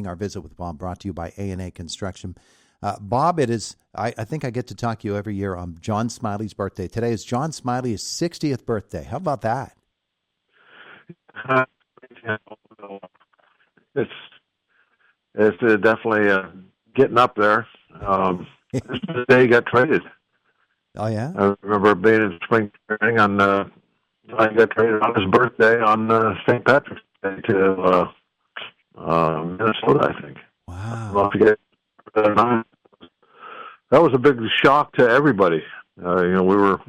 morning. Our visit with Bob brought to you by A&A Construction. Bob, it is, I think I get to talk to you every year on John Smiley's birthday. Today is John Smiley's 60th birthday. How about that? It's definitely getting up there. The day he got traded. Oh, yeah? I remember being in spring training I got traded on his birthday on St. Patrick's Day to Minnesota, I think. Wow. That was a big shock to everybody. We were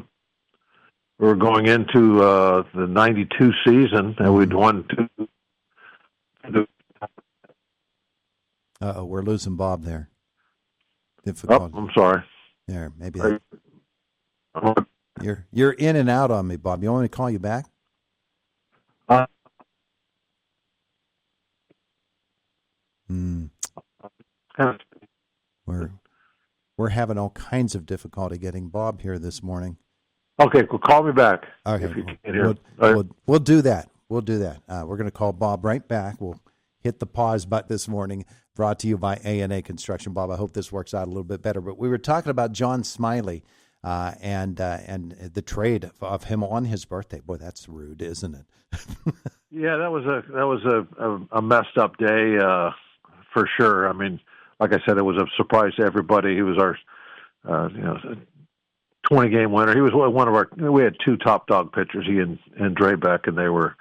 going into the '92 season, and we'd won two. We're losing Bob there. Difficult. Oh, I'm sorry. There, maybe you're in and out on me, Bob. You want me to call you back? We're having all kinds of difficulty getting Bob here this morning. Okay, well, call me back. Okay, if you can hear. We'll do that. We're going to call Bob right back. We'll hit the pause button this morning. Brought to you by A&A Construction. Bob, I hope this works out a little bit better. But we were talking about John Smiley and the trade of him on his birthday. Boy, that's rude, isn't it? Yeah, that was a messed up day for sure. I mean, like I said, it was a surprise to everybody. He was our 20-game winner. He was one of our. We had two top dog pitchers, he and Draybeck, and they were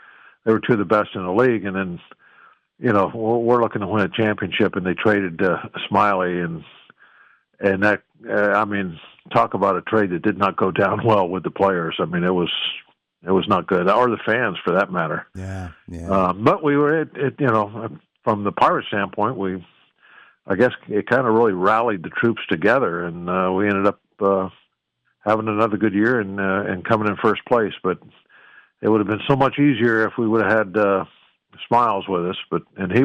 two of the best in the league. And then, we're looking to win a championship, and they traded Smiley, and that. Talk about a trade that did not go down well with the players. I mean, it was not good, or the fans for that matter. Yeah. But we were from the Pirates standpoint, I guess it kind of really rallied the troops together, and we ended up having another good year and coming in first place. But it would have been so much easier if we would have had Smiles with us. And he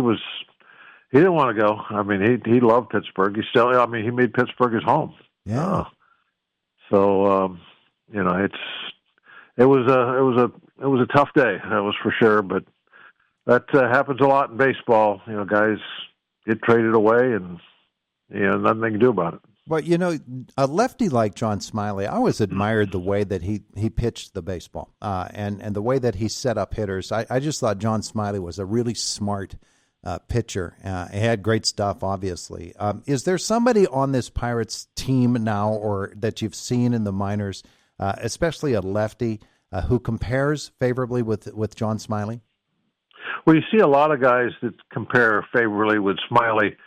didn't want to go. I mean, he loved Pittsburgh. He made Pittsburgh his home. Yeah. It was a tough day. That was for sure. But that happens a lot in baseball. Guys get traded away, and nothing they can do about it. But a lefty like John Smiley, I always admired the way that he pitched the baseball, and the way that he set up hitters. I just thought John Smiley was a really smart pitcher. He had great stuff, obviously. Is there somebody on this Pirates team now, or that you've seen in the minors, especially a lefty, who compares favorably with John Smiley? Well, you see a lot of guys that compare favorably with Smiley,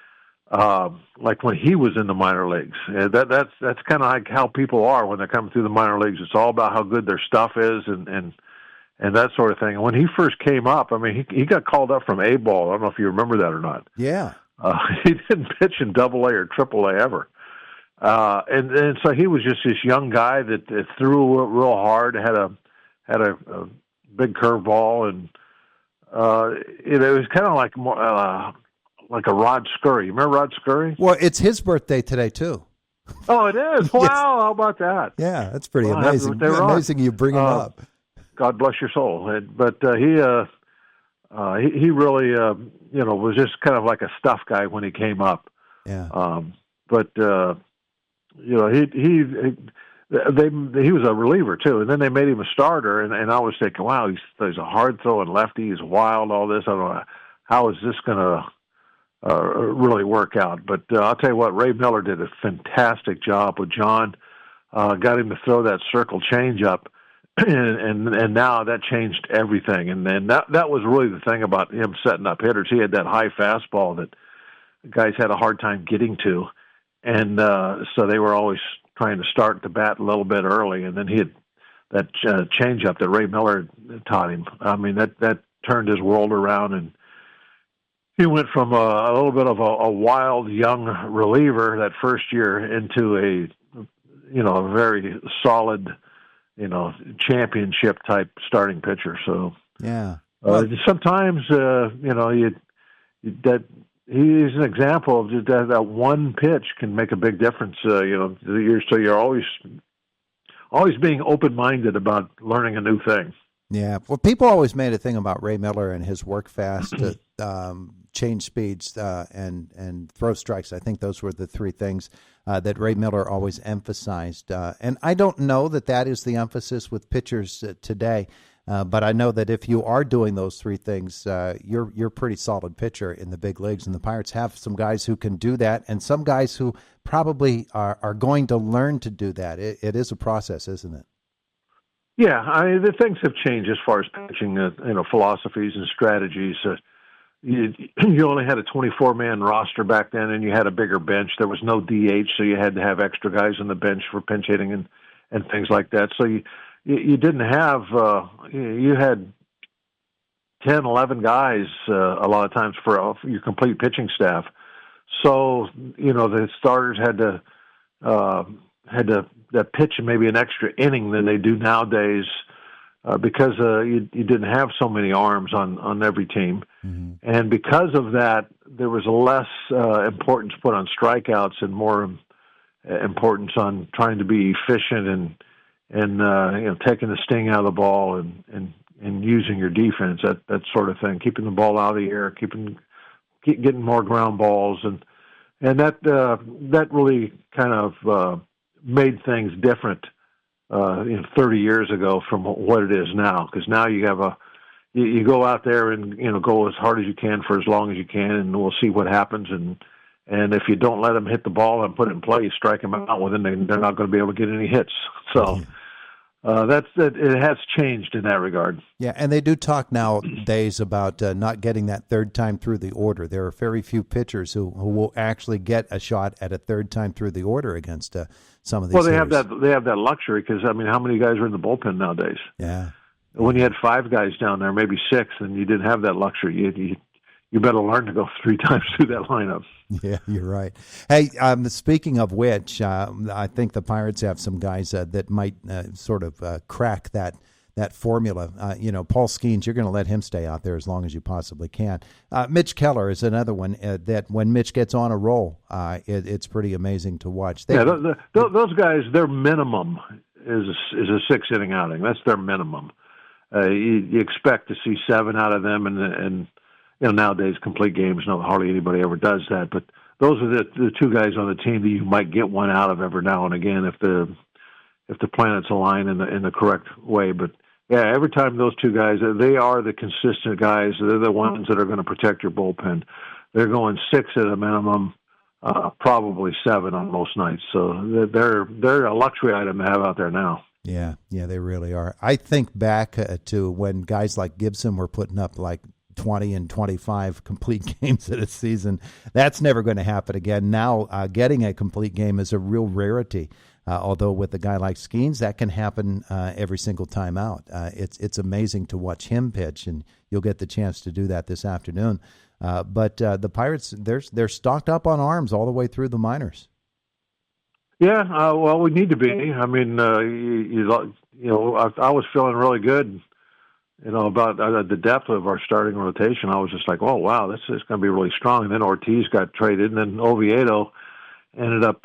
like when he was in the minor leagues. That's kind of like how people are when they're coming through the minor leagues. It's all about how good their stuff is and that sort of thing. And when he first came up, I mean, he got called up from A-ball. I don't know if you remember that or not. Yeah. He didn't pitch in Double-A or Triple-A ever. And so he was just this young guy that threw real hard, had a big curveball, and it was kind of like more like a Rod Scurry. You remember Rod Scurry? Well, it's his birthday today too. Oh, it is. Wow, yes. How about that? Yeah, that's pretty amazing. Amazing you bring him up. God bless your soul. But he really was just kind of like a stuff guy when he came up. Yeah. He was a reliever too, and then they made him a starter, and I was thinking, wow, he's a hard throwing lefty, he's wild, all this. I don't know how is this going to really work out. But I'll tell you what, Ray Miller did a fantastic job with John. Got him to throw that circle changeup, and now that changed everything. And then that was really the thing about him setting up hitters. He had that high fastball that guys had a hard time getting to, and so they were always trying to start the bat a little bit early. And then he had that changeup that Ray Miller taught him. I mean, that turned his world around, and he went from a little bit of a wild young reliever that first year into a very solid, championship type starting pitcher. So yeah, sometimes that he's an example of just that one pitch can make a big difference. So you're always being open-minded about learning a new thing. Yeah, well, people always made a thing about Ray Miller and his work fast. change speeds, and throw strikes. I think those were the three things that Ray Miller always emphasized. And I don't know that is the emphasis with pitchers today, but I know that if you are doing those three things, you're a pretty solid pitcher in the big leagues. And the Pirates have some guys who can do that, and some guys who probably are going to learn to do that. It is a process, isn't it? Yeah, the things have changed as far as pitching, philosophies and strategies. You only had a 24-man roster back then, and you had a bigger bench. There was no DH, so you had to have extra guys on the bench for pinch hitting and things like that. So you didn't have you had 10, 11 guys a lot of times for your complete pitching staff. So the starters had to pitch maybe an extra inning than they do nowadays. Because you didn't have so many arms on every team. Mm-hmm. And because of that, there was less importance put on strikeouts and more importance on trying to be efficient and taking the sting out of the ball and using your defense, that sort of thing, keeping the ball out of the air, getting more ground balls, and that really kind of made things different 30 years ago from what it is now, because now you have you go out there and go as hard as you can for as long as you can, and we'll see what happens. And if you don't let them hit the ball and put it in play, you strike them out, well, then they're not going to be able to get any hits. So it has changed in that regard. Yeah, and they do talk nowadays about not getting that third time through the order. There are very few pitchers who will actually get a shot at a third time through the order against some of these. Well, they hitters. have that luxury because how many guys are in the bullpen nowadays? Yeah. When you had 5 guys down there, maybe 6, and you didn't have that luxury, you better learn to go 3 times through that lineup. Yeah, you're right. Hey, speaking of which, I think the Pirates have some guys that might sort of crack that formula. Paul Skeens, you're going to let him stay out there as long as you possibly can. Mitch Keller is another one that when Mitch gets on a roll, it's pretty amazing to watch. Those guys, their minimum is a 6-inning outing. That's their minimum. You expect to see 7 out of them, and nowadays complete games, hardly anybody ever does that. But those are the 2 guys on the team that you might get one out of every now and again if the planets align in the correct way. But yeah, every time those 2 guys, they are the consistent guys. They're the ones that are going to protect your bullpen. They're going 6 at a minimum, probably 7 on most nights. So they're a luxury item to have out there now. Yeah, they really are. I think back to when guys like Gibson were putting up like 20 and 25 complete games at a season. That's never going to happen again. Now, getting a complete game is a real rarity. Although with a guy like Skeens, that can happen every single time out. It's amazing to watch him pitch, and you'll get the chance to do that this afternoon. But the Pirates, they're stocked up on arms all the way through the minors. Yeah, well, we need to be. I mean, I was feeling really good, about the depth of our starting rotation. I was just like, oh, wow, this is going to be really strong. And then Ortiz got traded, and then Oviedo ended up,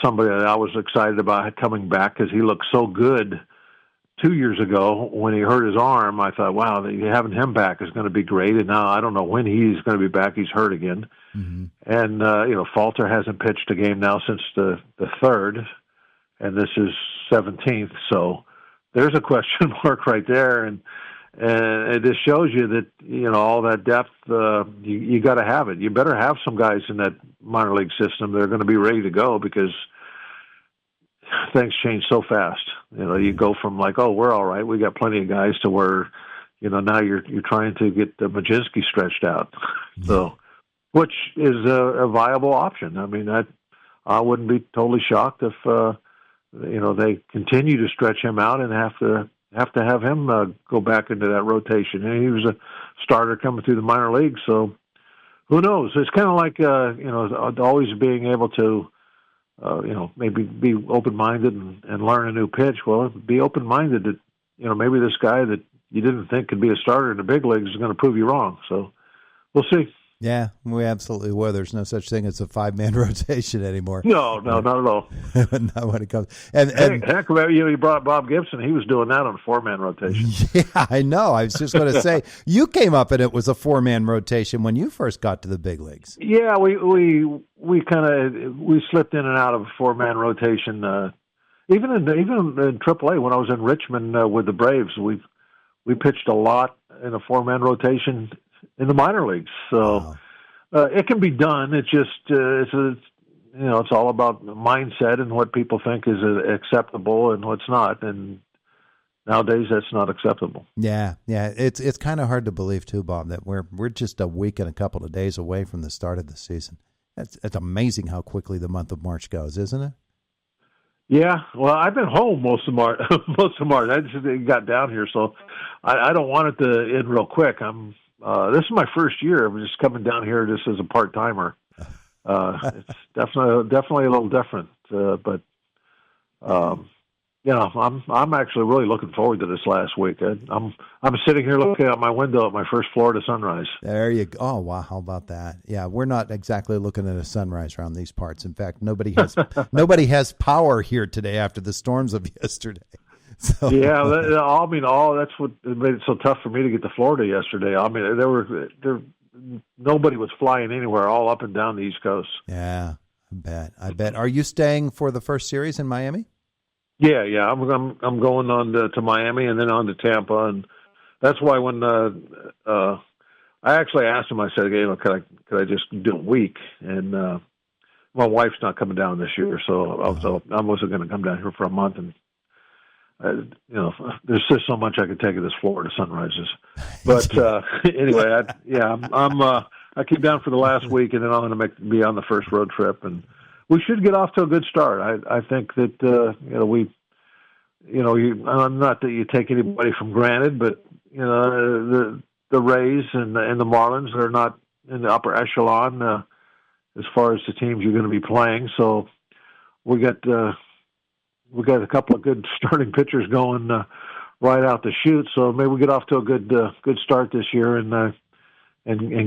somebody that I was excited about coming back because he looked so good 2 years ago when he hurt his arm. I thought, wow, having him back is going to be great. And now I don't know when he's going to be back. He's hurt again. Mm-hmm. And, Falter hasn't pitched a game now since the 3rd, and this is 17th. So there's a question mark right there. And it just shows you that, all that depth, you got to have it. You better have some guys in that minor league system that are going to be ready to go because things change so fast. You go from like, oh, we're all right, we got plenty of guys, to where, now you're trying to get the Majinski stretched out. So, which is a viable option. I mean, I wouldn't be totally shocked if they continue to stretch him out and have to have him go back into that rotation. And he was a starter coming through the minor leagues, so who knows? It's kind of like always being able to maybe be open-minded and learn a new pitch. Well, be open-minded that maybe this guy that you didn't think could be a starter in the big leagues is going to prove you wrong. So we'll see. Yeah, we absolutely were. There's no such thing as a 5-man rotation anymore. No, not at all. Not when it comes. And heck, you brought Bob Gibson. He was doing that on a 4-man rotation. Yeah, I know. I was just going to say, you came up and it was a 4-man rotation when you first got to the big leagues. Yeah, we slipped in and out of a 4-man rotation. Even in AAA when I was in Richmond with the Braves, we pitched a lot in a 4-man rotation in the minor leagues. So it can be done. It's just it's all about mindset and what people think is acceptable and what's not. And nowadays, that's not acceptable. Yeah. It's kind of hard to believe too, Bob, that we're just a week and a couple of days away from the start of the season. It's amazing how quickly the month of March goes, isn't it? Yeah, well, I've been home most of March. I just got down here, so I don't want it to end real quick. This is my first year. I'm just coming down here just as a part timer. It's definitely a little different, but I'm actually really looking forward to this last week. I'm sitting here looking out my window at my first Florida sunrise. There you go. Oh, wow. How about that? Yeah, we're not exactly looking at a sunrise around these parts. In fact, nobody has power here today after the storms of yesterday. So. Yeah, that's what made it so tough for me to get to Florida yesterday. I mean, nobody was flying anywhere, all up and down the East Coast. Yeah, I bet. Are you staying for the first series in Miami? Yeah. I'm going on to Miami and then on to Tampa, and that's why when I actually asked him, I said, could I just do a week? And my wife's not coming down this year, so I wasn't going to come down here for a month. And there's just so much I could take of this Florida sunrises. But anyway, I came down for the last week, and then I'm going to be on the first road trip, and we should get off to a good start. I think that I'm not that you take anybody for granted, but the Rays and the Marlins are not in the upper echelon as far as the teams you're going to be playing. So we got a couple of good starting pitchers going right out the chute. So maybe we get off to a good start this year and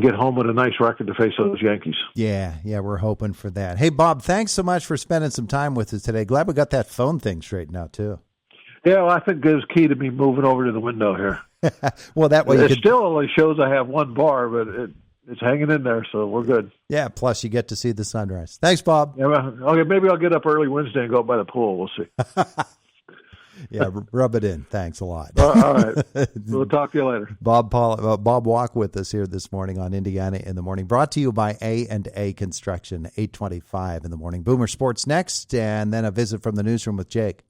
get home with a nice record to face those Yankees. Yeah, we're hoping for that. Hey, Bob, thanks so much for spending some time with us today. Glad we got that phone thing straightened out, too. Yeah, well, I think it was key to me moving over to the window here. Well, that way it still only shows I have one bar, but it's hanging in there, so we're good. Yeah, plus you get to see the sunrise. Thanks, Bob. Yeah, okay, maybe I'll get up early Wednesday and go by the pool. We'll see. Yeah, rub it in. Thanks a lot. All right. We'll talk to you later. Bob Walk with us here this morning on Indiana in the Morning. Brought to you by A&A Construction, 8:25 in the morning. Boomer Sports next, and then a visit from the newsroom with Jake.